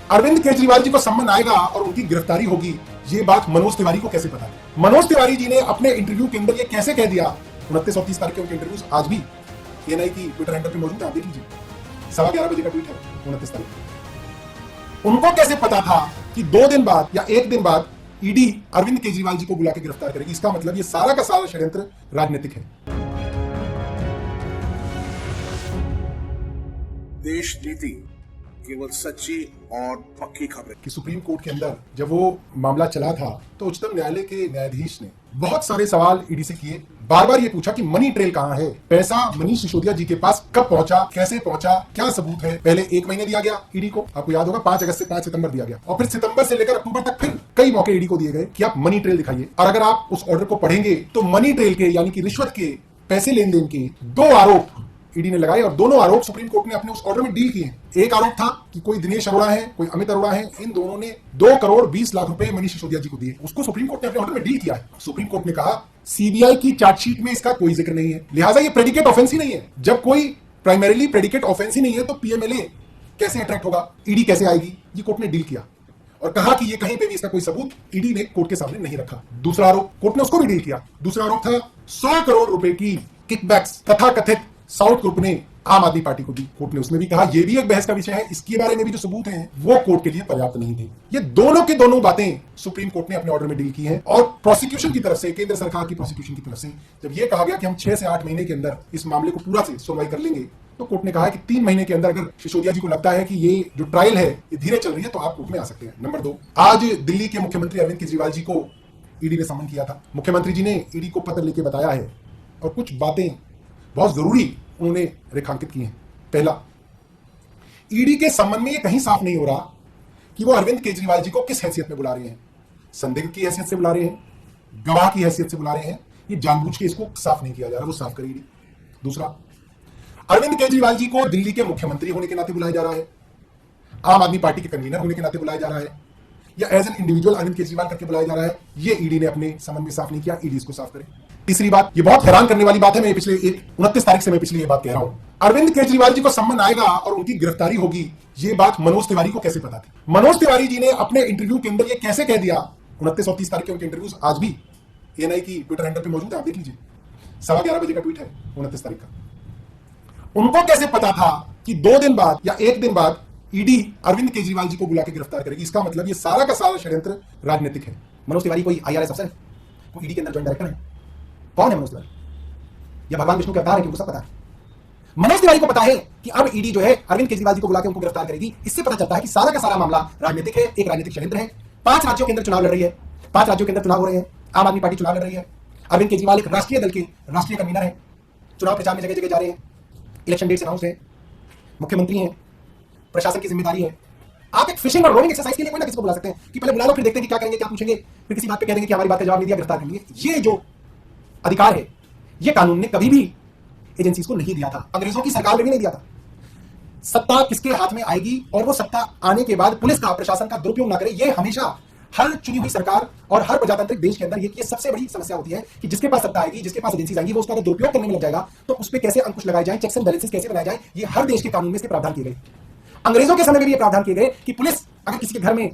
अरविंद केजरीवाल जी को सम्मान आएगा और उनकी गिरफ्तारी होगी, ये बात मनोज तिवारी को कैसे पता है? मनोज तिवारी जी ने अपने इंटरव्यू के अंदर ये कैसे कह दिया? 29 और 30 तारीख के उनके इंटरव्यूज आज भी एएनआई की ट्विटर हैंडल पे मौजूद है, आप देख लीजिए। 11:15 बजे का ट्वीट है 29 तारीख। उनको कैसे पता था कि 2 दिन बाद या 1 दिन बाद ईडी अरविंद केजरीवाल जी को बुला के गिरफ्तार करेगी? इसका मतलब ये सारा का सारा षड्यंत्र राजनीतिक है। देश नीति केवल सच्ची और पक्की खबरें। कि सुप्रीम कोर्ट के अंदर जब वो मामला चला था तो उच्चतम न्यायालय के न्यायाधीश ने बहुत सारे सवाल ईडी से किए। बार बार ये पूछा कि मनी ट्रेल कहां है, पैसा मनीष सिसोदिया जी के पास कब पहुंचा, कैसे पहुंचा, क्या सबूत है। पहले 1 महीने दिया गया ईडी को, आपको याद होगा 5 अगस्त से 5 सितंबर दिया गया, और फिर सितंबर से लेकर अक्टूबर तक फिर कई मौके ईडी को दिए गए कि आप मनी ट्रेल दिखाइए। और अगर आप उस ऑर्डर को पढ़ेंगे तो मनी ट्रेल के यानी कि रिश्वत के, पैसे लेन देन के 2 आरोप ईडी ने लगाए और दोनों आरोप सुप्रीम कोर्ट ने अपने उस ऑर्डर में डील किए। एक आरोप था कि कोई दिनेश अरोड़ा है, कोई अमित अरोड़ा है, इन दोनों ने 2 करोड़ 20 लाख रुपए मनीष सिसोदिया जी को दिए। उसको सुप्रीम कोर्ट ने अपने ऑर्डर में डील किया है। सुप्रीम कोर्ट ने कहा सीबीआई की चार्जशीट में इसका कोई जिक्र नहीं है, लिहाजा ये प्रेडिकेट ऑफेंस ही नहीं है। जब कोई प्राइमरीली प्रेडिकेट ऑफेंस ही नहीं है तो पीएमएलए कैसे अट्रैक्ट होगा, ईडी कैसे आएगी? ये कोर्ट ने डील किया और कहा कि ये कहीं पे भी इसका कोई सबूत ईडी ने कोर्ट के सामने नहीं रखा। दूसरा आरोप कोर्ट ने उसको भी डील किया। दूसरा आरोप था 100 करोड़ रुपए की किकबैक्स तथा कथित साउथ ग्रुप ने आम आदमी पार्टी को दी। कोर्ट ने उसमें भी कहा यह भी एक बहस का विषय है, इसके बारे में भी जो सबूत हैं वो कोर्ट के लिए पर्याप्त नहीं थे। ये दोनों के दोनों बातें सुप्रीम कोर्ट ने अपने ऑर्डर में डील की हैं। और प्रोसिक्यूशन की तरफ से, केंद्र सरकार की प्रोसिक्यूशन की तरफ से जब यह कहा गया कि हम 6 से 8 महीने के अंदर इस मामले को पूरा से सुनवाई कर लेंगे, तो कोर्ट ने कहा कि 3 महीने के अंदर अगर सिसोदिया जी को लगता है कि ये जो ट्रायल है ये धीरे चल रही है तो आप कोर्ट में आ सकते हैं। नंबर 2, आज दिल्ली के मुख्यमंत्री अरविंद केजरीवाल जी को ईडी ने सम्मन किया था। मुख्यमंत्री जी ने ईडी को पत्र लिख के बताया है और कुछ बातें बहुत जरूरी उन्होंने रेखांकित की हैं। पहला, ईडी के संबंध में यह कहीं साफ नहीं हो रहा कि वो अरविंद केजरीवाल जी को किस हैसियत में बुला रहे हैं, संदिग्ध की हैसियत से बुला रहे हैं, गवाह की हैसियत से बुला रहे हैं। ये जानबूझ के इसको साफ नहीं किया जा रहा, वो साफ करेगी। दूसरा, अरविंद केजरीवाल जी को दिल्ली के मुख्यमंत्री होने के नाते बुलाया जा रहा है, आम आदमी पार्टी के कन्वीनर होने के नाते बुलाया जा रहा है, या as an individual Arvind Kejriwal करके बुलाया जा रहा है। ये ईडी ने अपने संबंध में साफ नहीं किया, ईडी इसको साफ करे। तीसरी बात, ये बहुत हैरान करने वाली बात है, मैं पिछले 29 तारीख से मैं पिछली ये बात कह रहा हूं। अरविंद केजरीवाल जी को सम्मान आएगा और उनकी गिरफ्तारी होगी, ये बात मनोज तिवारी को कैसे पता थी? मनोज तिवारी जी ने अपने इंटरव्यू के अंदर ये कैसे कह दिया? 29 और 30 तारीख के उनके इंटरव्यूज आज भी एएनआई की ट्विटर हैंडल पे मौजूद है, आप देख लीजिए। 11:15 बजे का ट्वीट है 29 तारीख का। उनको कैसे पता था कि 2 दिन बाद या 1 दिन बाद ईडी अरविंद केजरीवाल जी को बुला के गिरफ्तार करेगी? इसका मतलब ये सारा का सारा षड्यंत्र राजनीतिक है। मनोज तिवारी कोई आईआरएस अफसर है, कोई ईडी के अंदर ज्वाइंट डायरेक्टर है? कौन है मनोज तिवारी? या भगवान विष्णु के अवतार है कि उनको सब पता है? मनोज तिवारी को पता है कि अब ईडी जो है अरविंद केजरीवाल जी को बुला के उनको गिरफ्तार करेगी। इससे पता चलता है कि सारा का सारा मामला राजनीतिक है, एक राजनीतिक षड्यंत्र है। 5 राज्यों के अंदर चुनाव लड़ रही है, 5 राज्यों के अंदर चुनाव हो रहे हैं, आम आदमी पार्टी चुनाव लड़ रही है। अरविंद केजरीवाल एक राष्ट्रीय दल के राष्ट्रीय कन्वीनर है, चुनाव प्रचार में जगह जगह जा रहे हैं, इलेक्शन डेट्स अनाउंस है, मुख्यमंत्री हैं, प्रशासन की जिम्मेदारी है। आप एक फिशिंग और रोइंग एक्सरसाइज के लिए कोई ना किसी को बुला सकते हैं कि पहले बुला लो, फिर देखते हैं कि क्या करेंगे, क्या पूछेंगे, फिर किसी बात पे कह देंगे कि हमारी बात का जवाब नहीं दिया, गिरफ्तार कर लिए। ये जो अधिकार है ये कानून ने कभी भी एजेंसीज को नहीं दिया था, अंग्रेजों की सरकार ने भी नहीं दिया था। सत्ता किसके हाथ में आएगी और वो सत्ता आने के बाद पुलिस का, प्रशासन का दुरुपयोग ना करे, ये हमेशा हर चुनी हुई सरकार और हर प्रजातांत्रिक देश के अंदर ये सबसे बड़ी समस्या होती है कि जिसके पास सत्ता आएगी, जिसके पास एजेंसीज आएंगी, वो उसका दुरुपयोग करने में लग जाएगा। तो उस पर कैसे अंकुश लगाए जाए, चेक्स एंड बैलेंसेस कैसे बनाए जाए, ये हर देश के कानून में इसके प्रावधान किए गए। अंग्रेजों के समय में भी ये प्रावधान किए गए कि पुलिस अगर किसी के घर में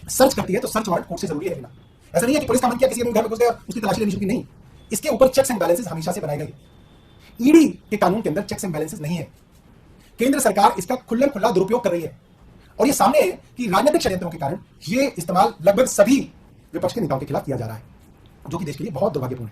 सर्च करती है तो सर्च वारंट कोर्ट से जरूरी है लेना। ऐसा नहीं है कि पुलिस का मन किया किसी के घर में घुस गया उसकी तलाशी लेनी शुरू की, नहीं। इसके ऊपर चेक्स एंड बैलेंसेस हमेशा से बनाए गए। ईडी के कानून के अंदर चेक्स एंड बैलेंसेस नहीं है। केंद्र सरकार इसका खुल्लम खुल्ला दुरुपयोग कर रही है और ये सामने है कि राजनीतिक षड्यंत्रों के कारण ये इस्तेमाल लगभग सभी विपक्ष के नेताओं के खिलाफ किया जा रहा है, जो कि देश के लिए बहुत दुर्भाग्यपूर्ण है।